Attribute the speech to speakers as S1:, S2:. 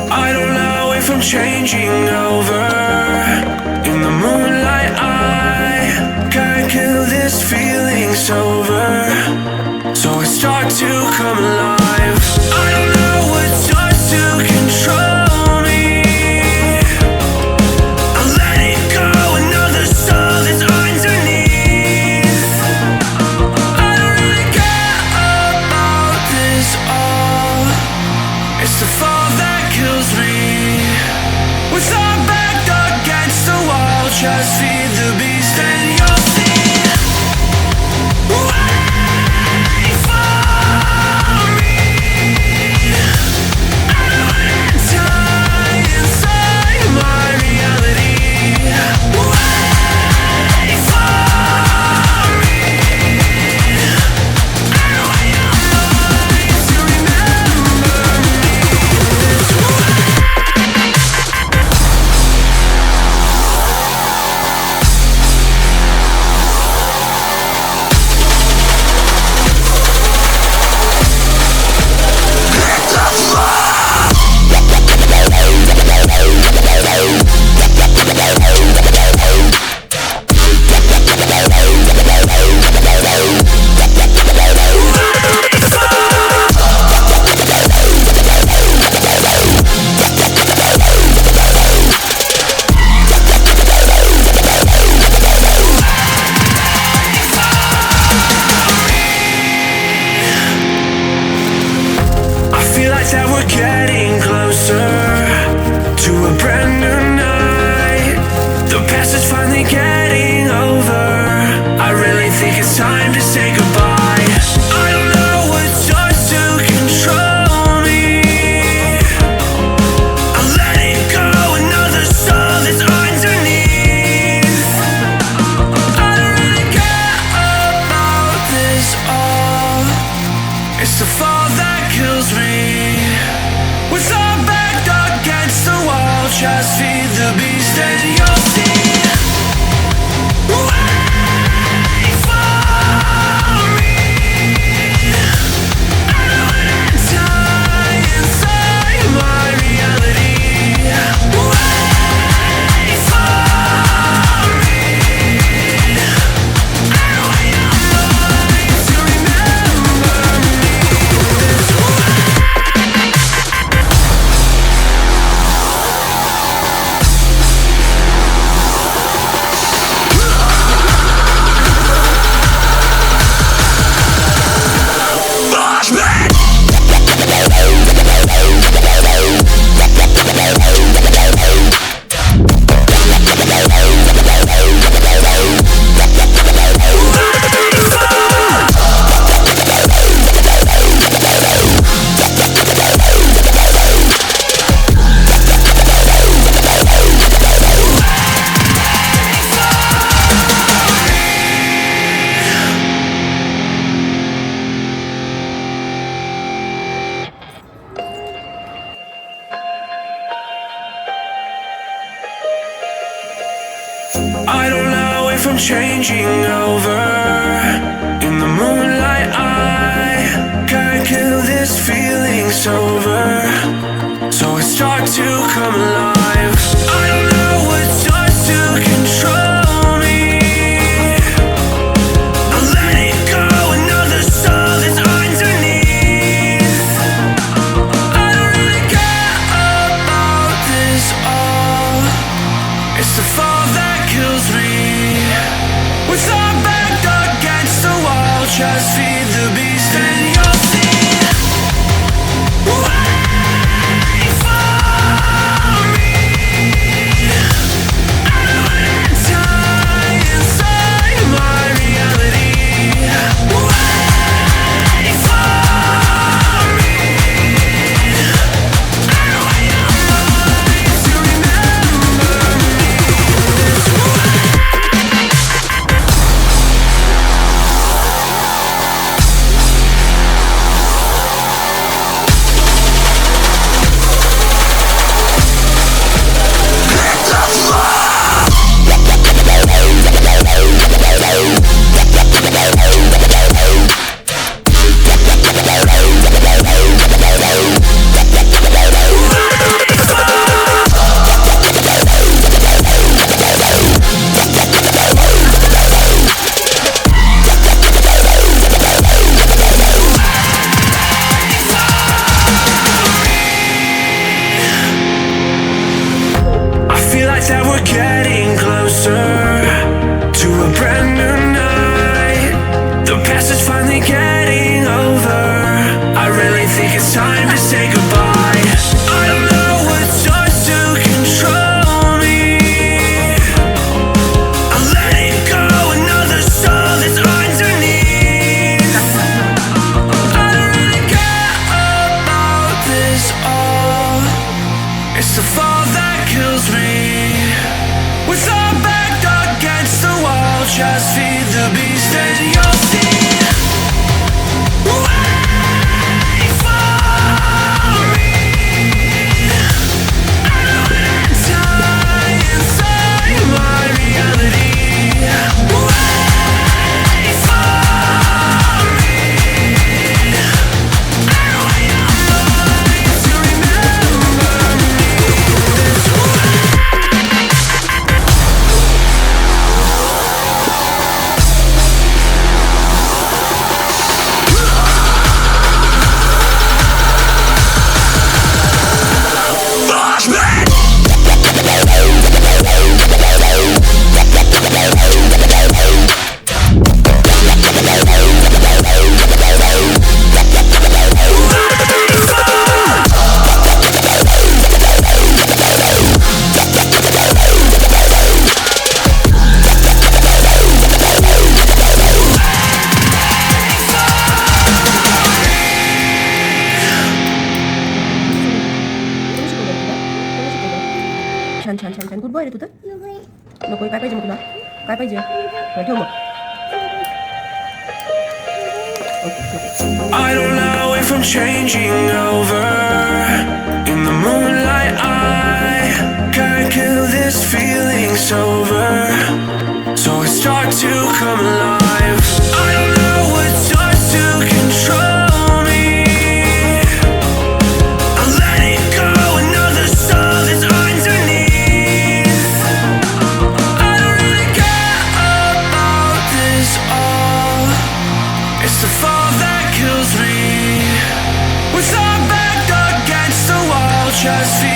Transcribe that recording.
S1: I don't know if I'm changing over. In the moonlight I can't kill this feeling sober. So I start to come alive. I don't know what starts to control me. I let it go, another soul that's underneath. I don't really care about this all. It's the fall that kills me. With our back against the wall, just feed the beast and you'll see. Wait for me. I don't wanna die inside my reality. Wait for me. I don't want your mind to remember me this way. That we're getting closer to a brand new night. The past is finally getting over. I really think it's time to say goodbye. I don't know what starts to control me. I let it go, another soul that's underneath. I don't really care about this all. It's the fall that kills me. With our back against the wall, just feed the beast and you'll see. Wait for me. I don't wanna die inside my reality. Wait for me. I don't want your mind to remember me this way. I don't know if I'm changing over. In the moonlight I can't kill this feeling sober. So I start to come alive. I don't know what starts to control me. I let it go, another soul that's underneath. I don't really care about this all. It's the fall that kills me. With our back against the wall, just feed the beast and you'll see. Wait for me. I don't wanna die inside my reality. Wait for me. I don't want your mind to remember me this way.
S2: नकोय रे तू तर नकोय. काय पाहिजे मग तुला? काय पाहिजे? ठेव मग.
S1: I don't know if I'm changing over. In the moonlight I can't kill this feeling sober. So I start to come alive. I don't know what starts to control me. I'm letting go another soul that's underneath. I don't really care about this all. It's the fall that kills me. With our back against the wall, just feel